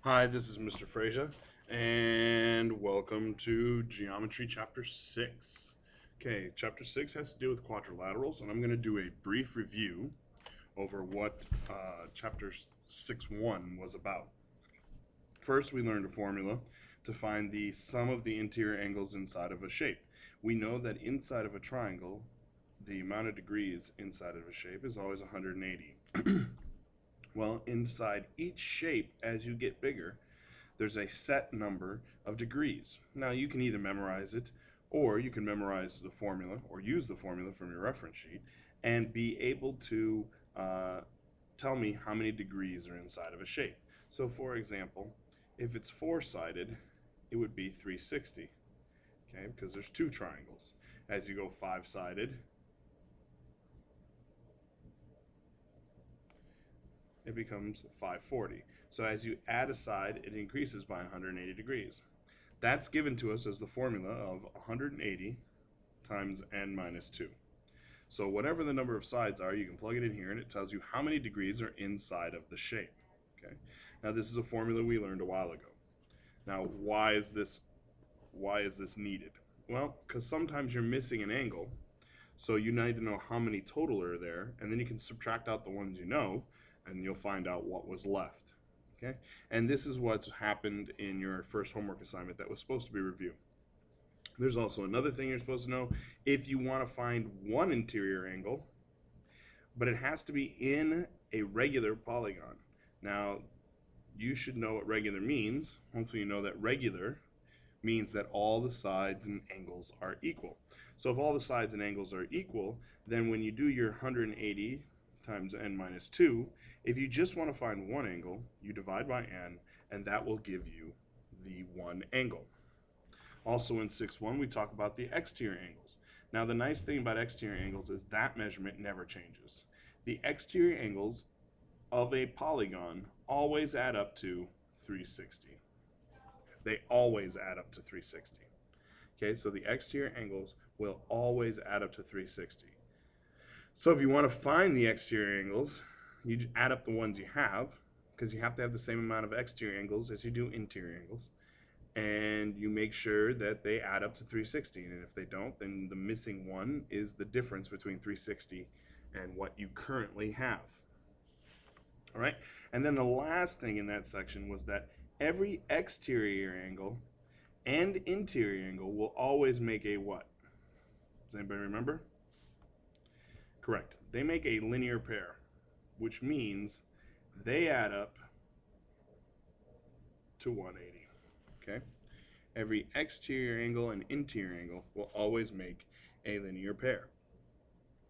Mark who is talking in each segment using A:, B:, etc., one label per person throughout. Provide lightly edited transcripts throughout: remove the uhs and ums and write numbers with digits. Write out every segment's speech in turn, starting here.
A: Hi, this is Mr. Fraser, and welcome to Geometry Chapter 6. Okay, Chapter 6 has to do with quadrilaterals, and I'm going to do a brief review over what Chapter 6.1 was about. First, we learned a formula to find the sum of the interior angles inside of a shape. We know that inside of a triangle, the amount of degrees inside of a shape is always 180. Well, inside each shape, as you get bigger, there's a set number of degrees. Now you can either memorize it or you can memorize the formula or use the formula from your reference sheet and be able to uh, tell me how many degrees are inside of a shape. So for example, if it's four-sided, it would be 360, okay, because there's two triangles. As you go five-sided, it becomes 540. So as you add a side, it increases by 180 degrees. That's given to us as the formula of 180 times n minus 2. So whatever the number of sides are, you can plug it in here and it tells you how many degrees are inside of the shape. Okay. Now this is a formula we learned a while ago. Now why is this needed? Well, because sometimes you're missing an angle, so you need to know how many total are there, and then you can subtract out the ones you know, and you'll find out what was left. Okay? And this is what's happened in your first homework assignment that was supposed to be review. There's also another thing you're supposed to know. If you want to find one interior angle, but it has to be in a regular polygon. Now, you should know what regular means. Hopefully you know that regular means that all the sides and angles are equal. So if all the sides and angles are equal, then when you do your 180 times n minus 2, if you just want to find one angle, you divide by n, and that will give you the one angle. Also in 6.1, we talk about the exterior angles. Now the nice thing about exterior angles is that measurement never changes. The exterior angles of a polygon always add up to 360. They always add up to 360. Okay, so the exterior angles will always add up to 360. So if you want to find the exterior angles, you add up the ones you have, because you have to have the same amount of exterior angles as you do interior angles, and you make sure that they add up to 360. And if they don't, then the missing one is the difference between 360 and what you currently have. All right, and then the last thing in that section was that every exterior angle and interior angle will always make a what? Does anybody remember? Correct. They make a linear pair, which means they add up to 180. Okay? Every exterior angle and interior angle will always make a linear pair.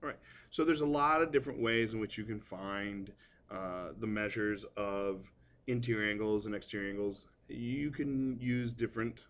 A: All right. So there's a lot of different ways in which you can find the measures of interior angles and exterior angles. You can use different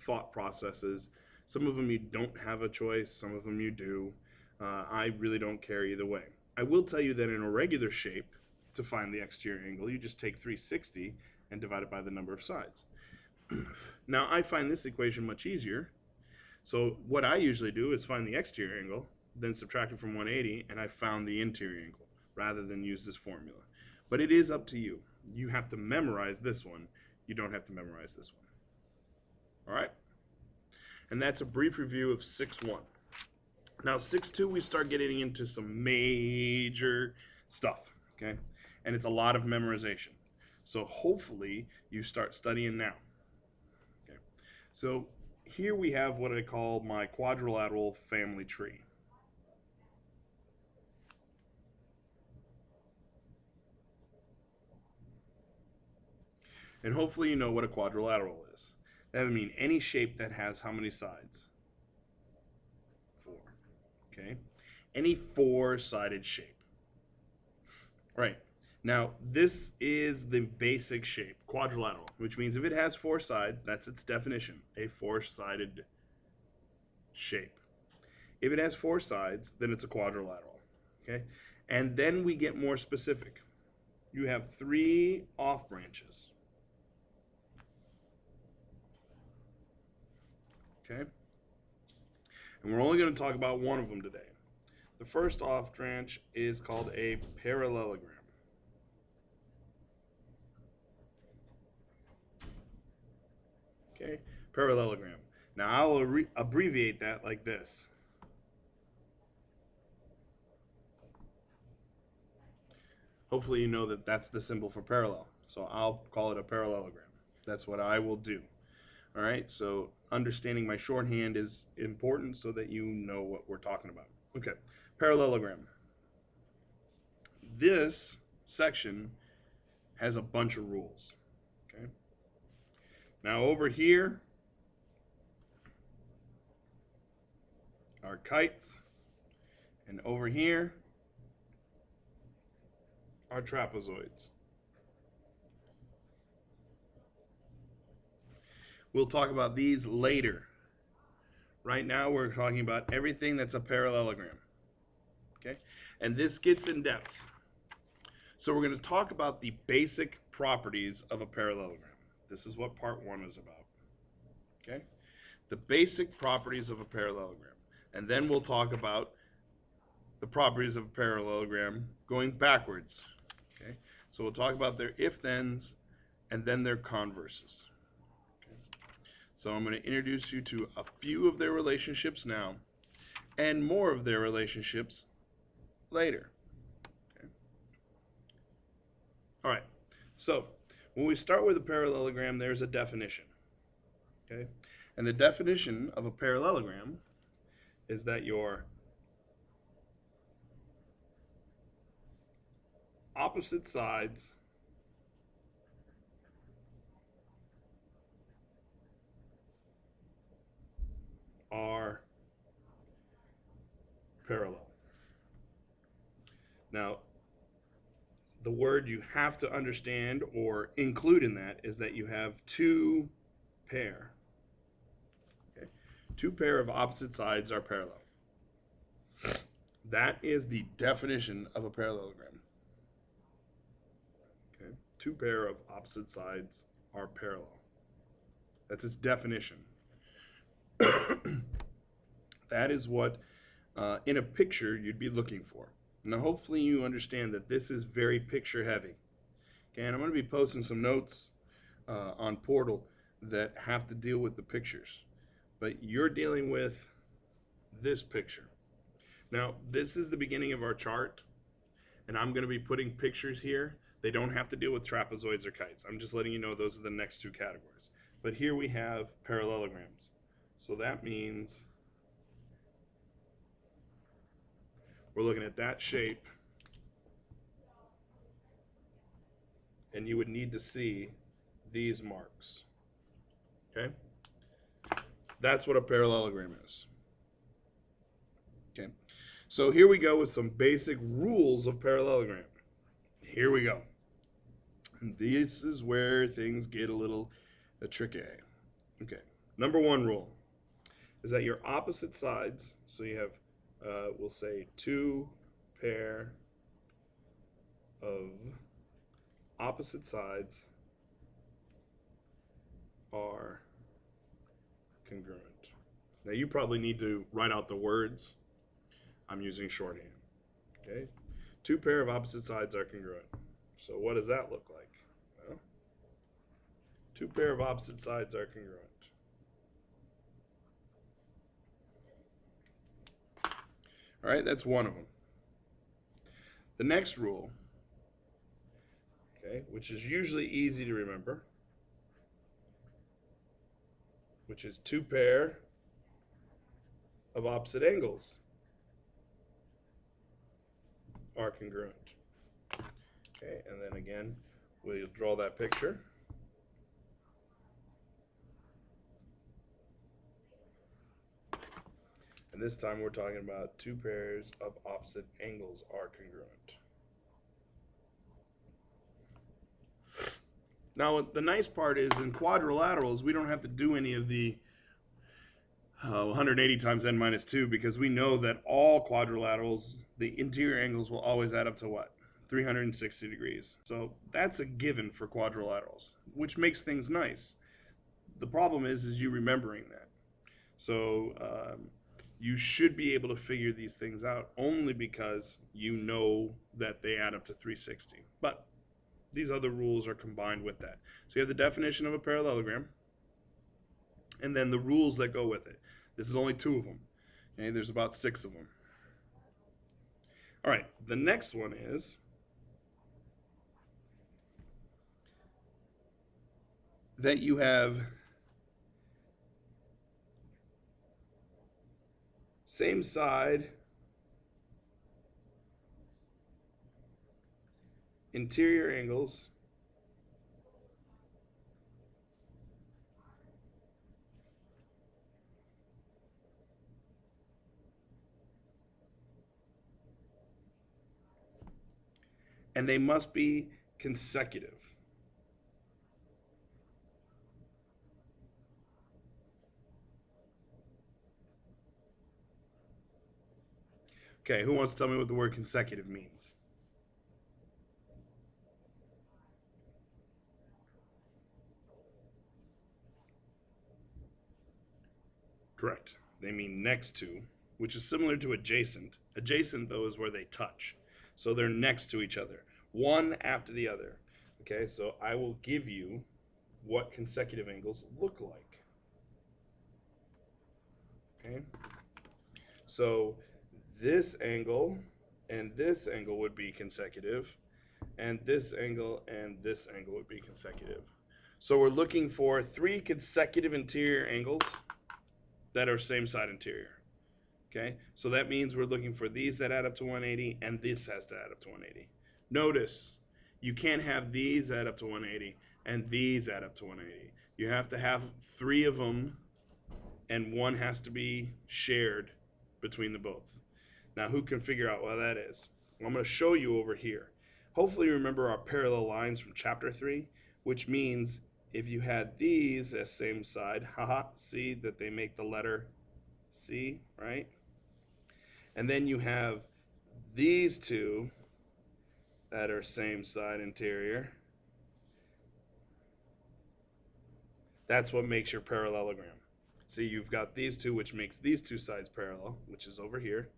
A: thought processes. Some of them you don't have a choice, some of them you do. I really don't care either way. I will tell you that in a regular shape, to find the exterior angle, you just take 360 and divide it by the number of sides. Now, I find this equation much easier. So what I usually do is find the exterior angle, then subtract it from 180, and I found the interior angle, rather than use this formula. But it is up to you. You have to memorize this one. You don't have to memorize this one. All right? And that's a brief review of 6.1. Now, 6.2, we start getting into some major stuff, okay? And it's a lot of memorization. So hopefully you start studying now. Okay. So here we have what I call my quadrilateral family tree. And hopefully you know what a quadrilateral is. That would mean any shape that has how many sides? Four. Okay. Any four-sided shape. Right. Now, this is the basic shape, quadrilateral, which means if it has four sides, that's its definition, a four-sided shape. If it has four sides, then it's a quadrilateral. Okay? And then we get more specific. You have three off branches. Okay? And we're only going to talk about one of them today. The first off branch is called a parallelogram. Okay, parallelogram. Now I'll abbreviate that like this. Hopefully you know that that's the symbol for parallel. So I'll call it a parallelogram. That's what I will do. All right, so understanding my shorthand is important so that you know what we're talking about. Okay, parallelogram. This section has a bunch of rules. Okay. Now over here are kites, and over here are trapezoids. We'll talk about these later. Right now we're talking about everything that's a parallelogram. Okay? And this gets in depth. So we're going to talk about the basic properties of a parallelogram. This is what part 1 is about. Okay? The basic properties of a parallelogram. And then we'll talk about the properties of a parallelogram going backwards. Okay? So we'll talk about their if-thens and then their converses. So I'm going to introduce you to a few of their relationships now and more of their relationships later. Okay. All right. So when we start with a parallelogram, there's a definition. Okay. And the definition of a parallelogram is that your opposite sides are parallel. Now, the word you have to understand or include in that is that you have two pair. Okay? Two pair of opposite sides are parallel. That is the definition of a parallelogram. Okay? Two pair of opposite sides are parallel. That's its definition. That is what, in a picture, you'd be looking for. Now, hopefully you understand that this is very picture heavy. Okay, and I'm going to be posting some notes on Portal that have to deal with the pictures. But you're dealing with this picture. Now, this is the beginning of our chart, and I'm going to be putting pictures here. They don't have to deal with trapezoids or kites. I'm just letting you know those are the next two categories. But here we have parallelograms. So that means we're looking at that shape, and you would need to see these marks. Okay? That's what a parallelogram is. Okay? So here we go with some basic rules of parallelogram. Here we go. And this is where things get a little tricky. Okay. Number 1 rule is that your opposite sides, so you have, we'll say, two pair of opposite sides are congruent. Now you probably need to write out the words. I'm using shorthand. Okay? Two pair of opposite sides are congruent. So what does that look like? Well, two pair of opposite sides are congruent. All right, that's one of them. The next rule, okay, which is usually easy to remember, which is two pair of opposite angles are congruent. Okay, and then again, we'll draw that picture. And this time we're talking about two pairs of opposite angles are congruent. Now, the nice part is in quadrilaterals, we don't have to do any of the 180 times n minus 2 because we know that all quadrilaterals, the interior angles will always add up to what? 360 degrees. So that's a given for quadrilaterals, which makes things nice. The problem is you remembering that. So you should be able to figure these things out only because you know that they add up to 360. But these other rules are combined with that. So you have the definition of a parallelogram. and then the rules that go with it. This is only 2 of them. Okay, there's about 6 of them. All right, the next one is that you have same side interior angles and they must be consecutive. Okay, who wants to tell me what the word consecutive means? Correct. They mean next to, which is similar to adjacent. Adjacent, though, is where they touch. So they're next to each other, one after the other. Okay, so I will give you what consecutive angles look like. Okay, so this angle and this angle would be consecutive, and this angle and this angle would be consecutive. So we're looking for 3 consecutive interior angles that are same side interior. Okay, so that means we're looking for these that add up to 180, and this has to add up to 180. Notice, you can't have these add up to 180 and these add up to 180. You have to have 3 of them, and one has to be shared between the both. Now, who can figure out what that is? Well, I'm going to show you over here. Hopefully, you remember our parallel lines from chapter 3, which means if you had these as same side, see that they make the letter C, right? And then you have these 2 that are same side interior. That's what makes your parallelogram. See, you've got these 2, which makes these 2 sides parallel, which is over here.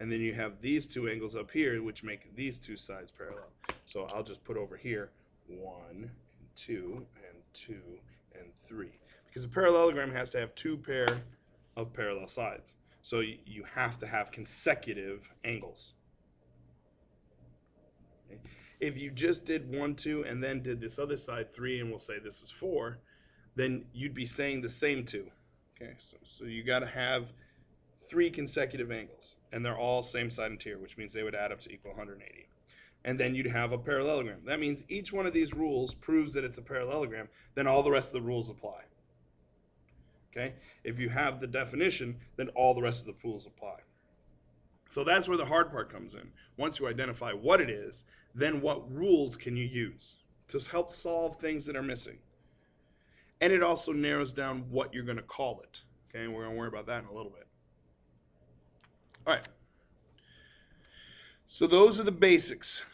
A: And then you have these 2 angles up here, which make these 2 sides parallel. So I'll just put over here 1 and 2 and 2 and 3. Because a parallelogram has to have 2 pair of parallel sides. So you have to have consecutive angles. Okay. If you just did 1, 2, and then did this other side 3, and we'll say this is 4, then you'd be saying the same 2. Okay, so you got to have 3 consecutive angles, and they're all same side interior, which means they would add up to equal 180. And then you'd have a parallelogram. That means each one of these rules proves that it's a parallelogram, then all the rest of the rules apply. Okay? If you have the definition, then all the rest of the rules apply. So that's where the hard part comes in. Once you identify what it is, then what rules can you use to help solve things that are missing? And it also narrows down what you're going to call it. Okay, we're going to worry about that in a little bit. All right. So those are the basics.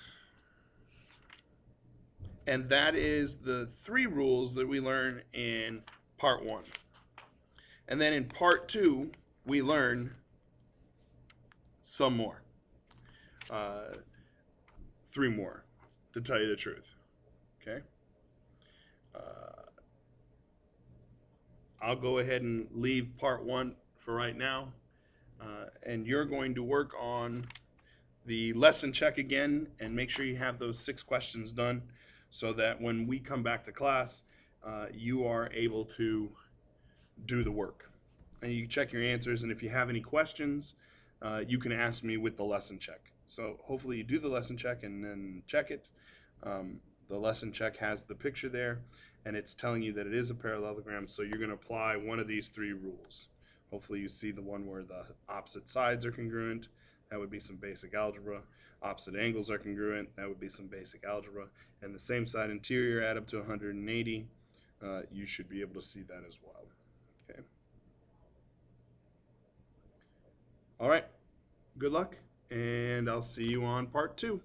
A: And that is the 3 rules that we learn in part 1. And then in part 2, we learn some more. 3 more, to tell you the truth. Okay? I'll go ahead and leave part 1 for right now. And you're going to work on the lesson check again and make sure you have those 6 questions done so that when we come back to class, you are able to do the work. And you check your answers, and if you have any questions, you can ask me with the lesson check. So hopefully you do the lesson check and then check it. The lesson check has the picture there, and it's telling you that it is a parallelogram, so you're going to apply one of these 3 rules. Hopefully you see the one where the opposite sides are congruent. That would be some basic algebra. Opposite angles are congruent. That would be some basic algebra. And the same side interior add up to 180. You should be able to see that as well. Okay. All right. Good luck, and I'll see you on part 2.